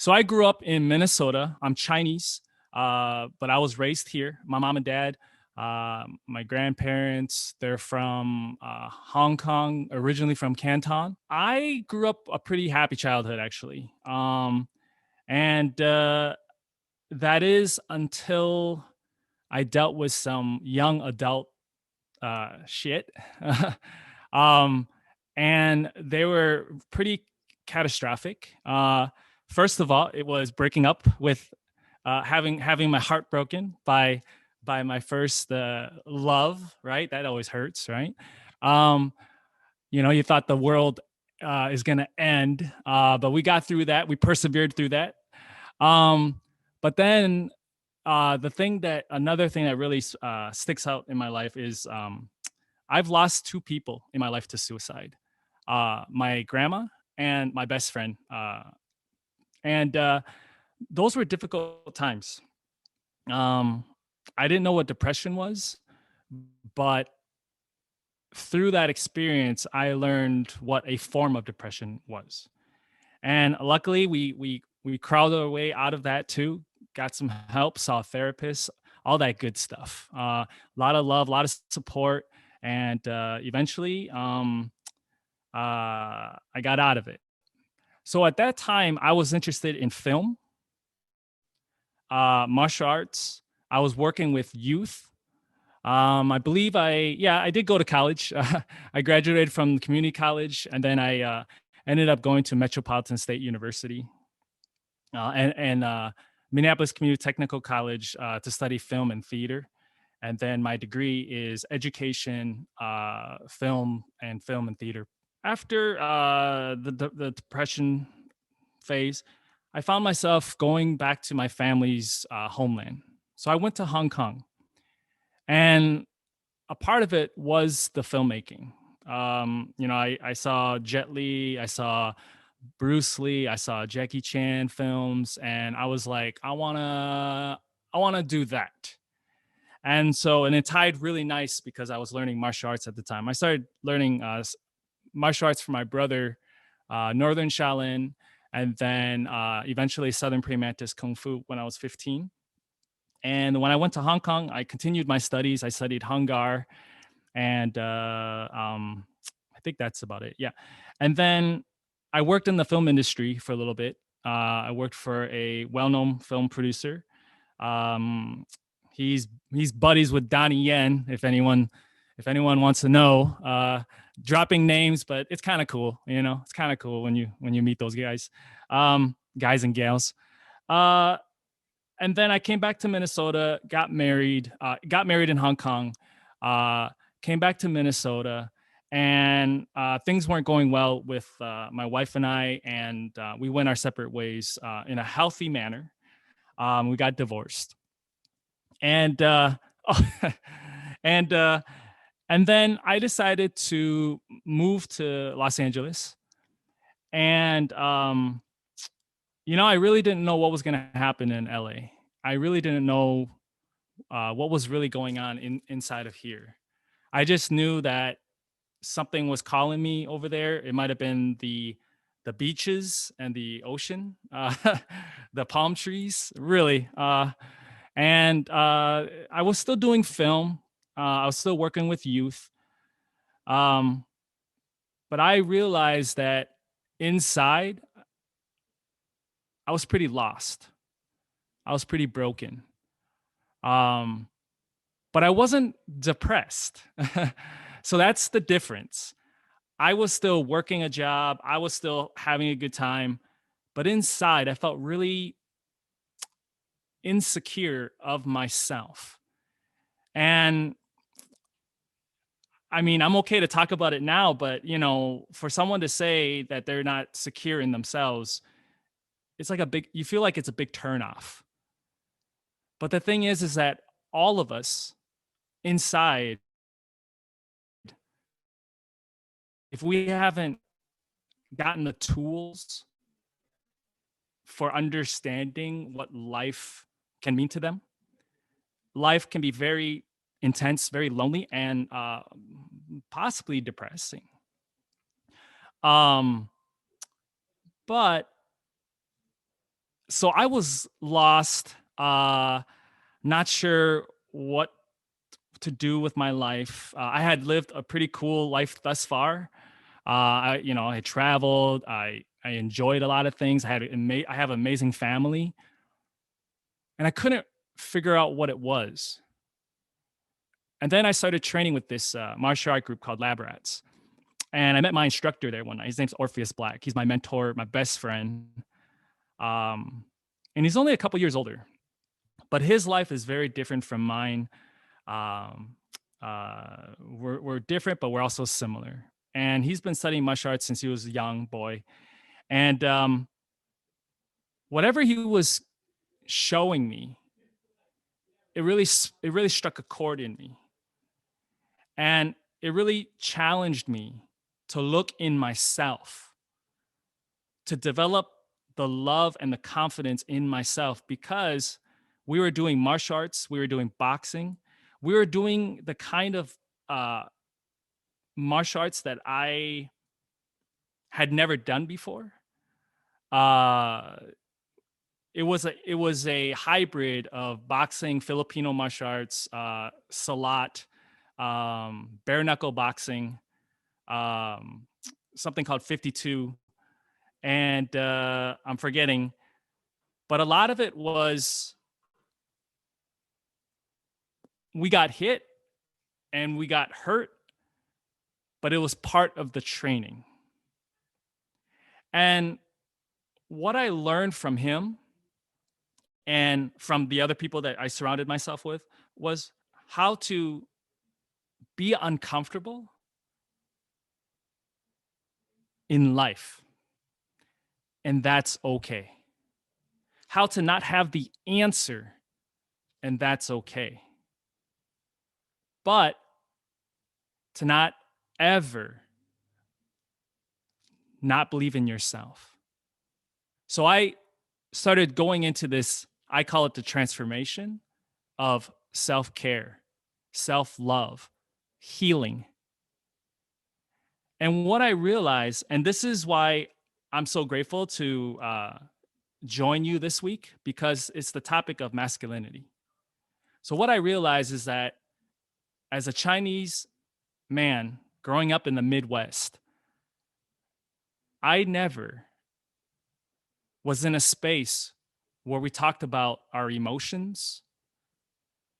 So I grew up in Minnesota. I'm Chinese, but I was raised here. My mom and dad, my grandparents, they're from Hong Kong, originally from Canton. I grew up a pretty happy childhood, actually. And that is until I dealt with some young adult shit. um, and they were pretty catastrophic. First of all, it was breaking up with having my heart broken by my first love. Right, that always hurts. Right, um, you thought the world is gonna end, but we got through that. We persevered through that. But then another thing that really sticks out in my life is I've lost two people in my life to suicide. My grandma and my best friend. And those were difficult times. Um, I didn't know what depression was, but through that experience, I learned what a form of depression was. And luckily, we crawled our way out of that too. Got some help, saw a therapist, all that good stuff. A lot of love, a lot of support, and eventually, I got out of it. So at that time, I was interested in film, martial arts. I was working with youth. I believe I did go to college. I graduated from community college, and then I ended up going to Metropolitan State University and Minneapolis Community Technical College to study film and theater. And then my degree is education, film and theater. After the depression phase, I found myself going back to my family's homeland. So I went to Hong Kong, and a part of it was the filmmaking. I saw Jet Li, I saw Bruce Lee, I saw Jackie Chan films, and I was like, I wanna do that. And it tied really nice because I was learning martial arts at the time. I started learning martial arts from my brother, Northern Shaolin, and then eventually Southern Pre-Mantis Kung Fu when I was 15. And when I went to Hong Kong, I continued my studies. I studied Hung Gar, and I think that's about it. Yeah. And then I worked in the film industry for a little bit. I worked for a well-known film producer. Um, he's buddies with Donnie Yen. If anyone wants to know, dropping names, but it's kind of cool. It's kind of cool when you meet those guys and gals. Uh, and then I came back to Minnesota, got married in Hong Kong, uh, came back to Minnesota, and things weren't going well with my wife and I, and we went our separate ways in a healthy manner. We got divorced, and and uh, and then I decided to move to Los Angeles, and I really didn't know what was going to happen in LA. I really didn't know what was really going on inside of here. I just knew that something was calling me over there. It might have been the beaches and the ocean, the palm trees, really. And I was still doing film. I was still working with youth. Um, but I realized that inside, I was pretty lost. I was pretty broken. Um, but I wasn't depressed. So that's the difference. I was still working a job, I was still having a good time, but inside I felt really insecure of myself. And I mean, I'm okay to talk about it now, but for someone to say that they're not secure in themselves, it's like you feel like it's a big turnoff. But the thing is that all of us inside, if we haven't gotten the tools for understanding what life can mean to them, life can be very intense, very lonely, and possibly depressing. Um, but So I was lost, not sure what to do with my life. I had lived a pretty cool life thus far. I traveled. I enjoyed a lot of things. I have an amazing family, and I couldn't figure out what it was. And then I started training with this martial art group called Lab Rats. And I met my instructor there one night. His name's Orpheus Black. He's my mentor, my best friend. Um, and he's only a couple years older, but his life is very different from mine. Um, we're different, but we're also similar. And he's been studying martial arts since he was a young boy. And whatever he was showing me, it really struck a chord in me, and it really challenged me to look in myself, to develop the love and the confidence in myself, because we were doing martial arts, we were doing boxing, we were doing the kind of uh, martial arts that I had never done before. Uh, it was a hybrid of boxing, Filipino martial arts, salat, bare knuckle boxing, um, something called 52, and I'm forgetting, but a lot of it was we got hit and we got hurt, but it was part of the training. And what I learned from him and from the other people that I surrounded myself with was how to be uncomfortable in life. And that's okay. How to not have the answer, and that's okay. But to not ever not believe in yourself. So I started going into this, I call it the transformation of self care, self love, healing. And what I realized, and this is why I'm so grateful to join you this week, because it's the topic of masculinity. So, what I realized is that as a Chinese man growing up in the Midwest, I never was in a space where we talked about our emotions,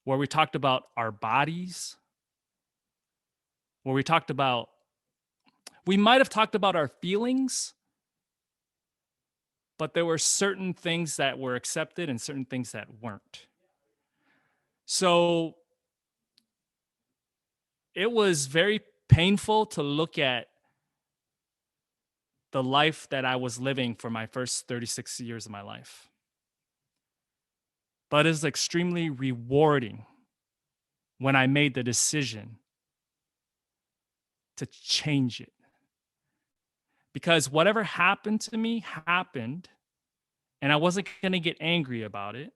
where we talked about our bodies, where we might have talked about our feelings, but there were certain things that were accepted and certain things that weren't. So it was very painful to look at the life that I was living for my first 36 years of my life. But it's extremely rewarding when I made the decision to change it. Because whatever happened to me happened, and I wasn't going to get angry about it.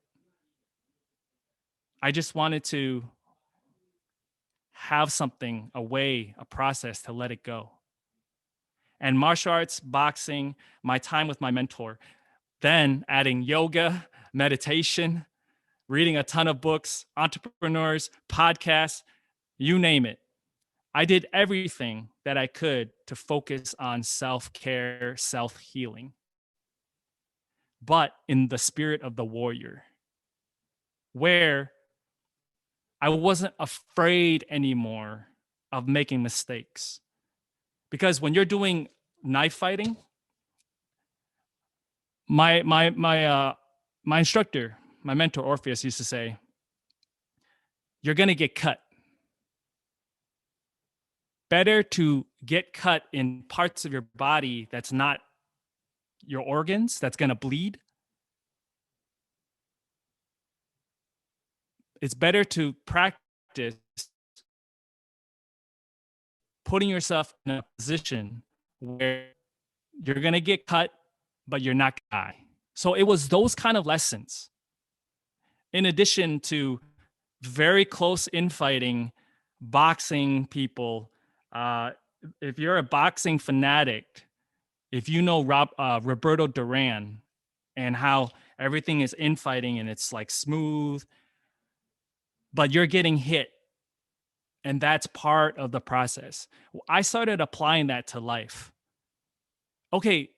I just wanted to have something, a way, a process to let it go. And martial arts, boxing, my time with my mentor, then adding yoga, meditation, reading a ton of books, entrepreneurs, podcasts, you name it. I did everything that I could to focus on self-care, self-healing, but in the spirit of the warrior, where I wasn't afraid anymore of making mistakes. Because when you're doing knife fighting, my instructor, my mentor Orpheus used to say, "You're gonna get cut. Better to get cut in parts of your body that's not your organs, that's gonna bleed. It's better to practice putting yourself in a position where you're gonna get cut, but you're not gonna die." So it was those kind of lessons, in addition to very close infighting, boxing people. Uh, if you're a boxing fanatic, if you know Roberto Duran and how everything is infighting and it's like smooth, but you're getting hit, and that's part of the process. I started applying that to life. Okay,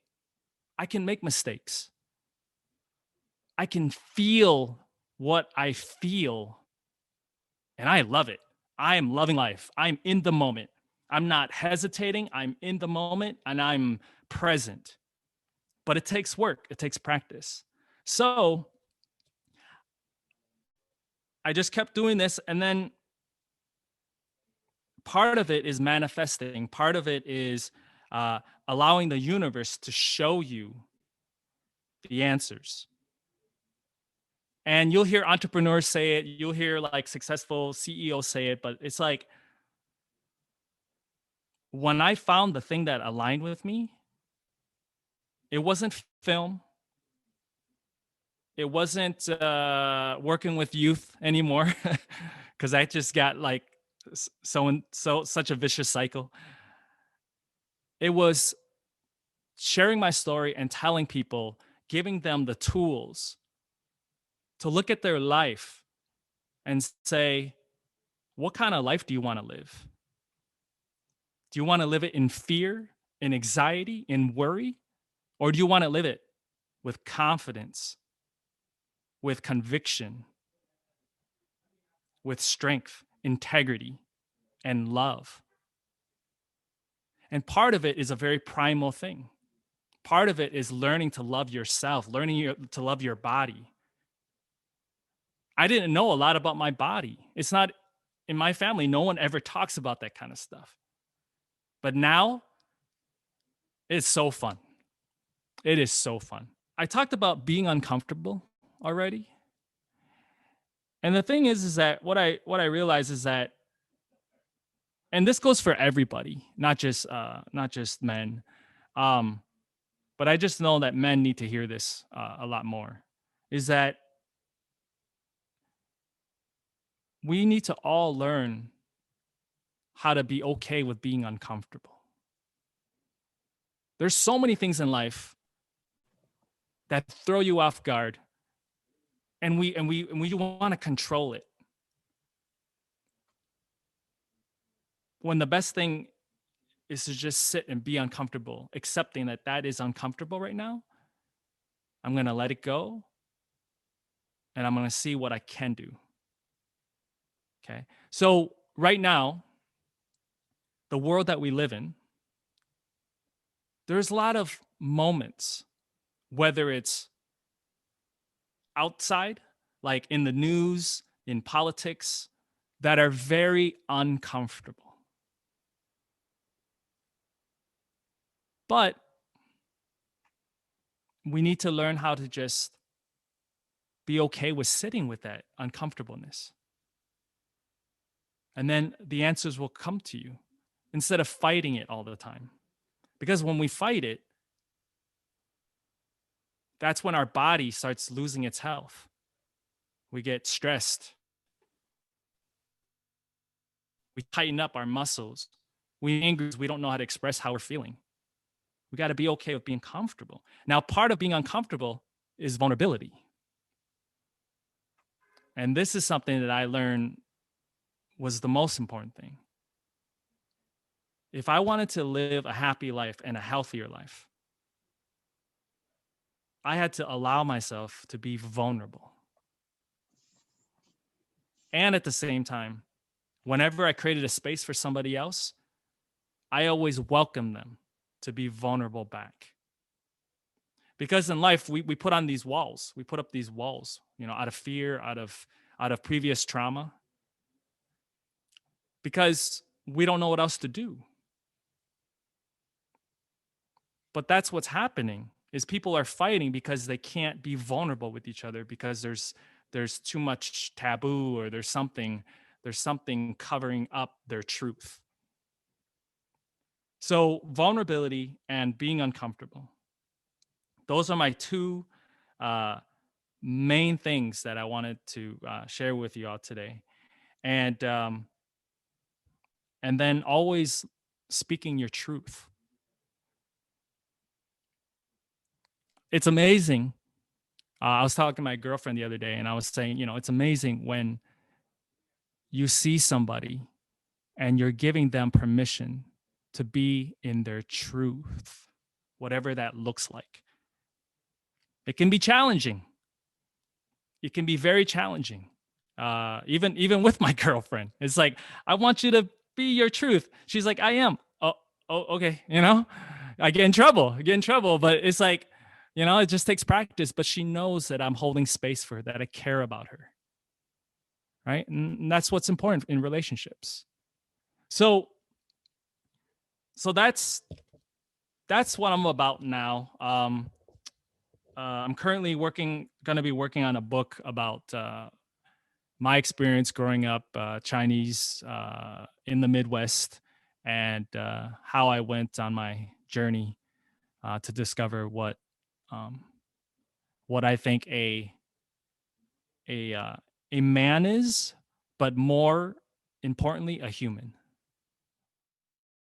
I can make mistakes. I can feel what I feel, and I love it. I am loving life. I'm in the moment. I'm not hesitating. I'm in the moment and I'm present. But it takes work, it takes practice. So I just kept doing this. And then part of it is manifesting, part of it is uh, allowing the universe to show you the answers. And you'll hear entrepreneurs say it, you'll hear like successful CEOs say it, but it's like when I found the thing that aligned with me, it wasn't film, it wasn't working with youth anymore, because I just got like such a vicious cycle. It was sharing my story and telling people, giving them the tools to look at their life and say, what kind of life do you want to live? Do you want to live it in fear, in anxiety, in worry? Or do you want to live it with confidence, with conviction, with strength, integrity, and love? And part of it is a very primal thing. Part of it is learning to love yourself, to love your body. I didn't know a lot about my body. It's not in my family, no one ever talks about that kind of stuff. But now it's so fun. It is so fun. I talked about being uncomfortable already. And the thing is that what I realize is that, and this goes for everybody, not just men. Um, but I just know that men need to hear this a lot more. Is that we need to all learn how to be okay with being uncomfortable. There's so many things in life that throw you off guard, and we want to control it. When the best thing is to just sit and be uncomfortable, accepting that that is uncomfortable right now. I'm going to let it go and I'm going to see what I can do. Okay. So, right now, the world that we live in, there's a lot of moments, whether it's outside, like in the news, in politics, that are very uncomfortable. But we need to learn how to just be okay with sitting with that uncomfortableness. And then the answers will come to you instead of fighting it all the time. Because when we fight it, that's when our body starts losing its health. We get stressed. We tighten up our muscles. We angry because we don't know how to express how we're feeling. We got to be okay with being comfortable. Now, part of being uncomfortable is vulnerability. And this is something that I learned was the most important thing. If I wanted to live a happy life and a healthier life, I had to allow myself to be vulnerable. And at the same time, whenever I created a space for somebody else, I always welcome them to be vulnerable back. Because in life, we put on these walls. We put up these walls, out of fear, out of previous trauma, because we don't know what else to do. But that's what's happening is people are fighting because they can't be vulnerable with each other because there's too much taboo or there's something covering up their truth. So vulnerability and being uncomfortable. Those are my two main things that I wanted to share with you all today. And then always speaking your truth. It's amazing I was talking to my girlfriend the other day, and I was saying, it's amazing when you see somebody and you're giving them permission to be in their truth, whatever that looks like. It can be challenging. It can be very challenging. Even with my girlfriend, it's like, I want you to be your truth. She's like, I am. Oh, okay. I get in trouble. But it's like, it just takes practice. But she knows that I'm holding space for her, that I care about her, right? And that's what's important in relationships. So, so that's what I'm about now. I'm currently going to be working on a book about my experience growing up Chinese in the Midwest, and how I went on my journey to discover um, what I think a uh, a man is, but more importantly, a human.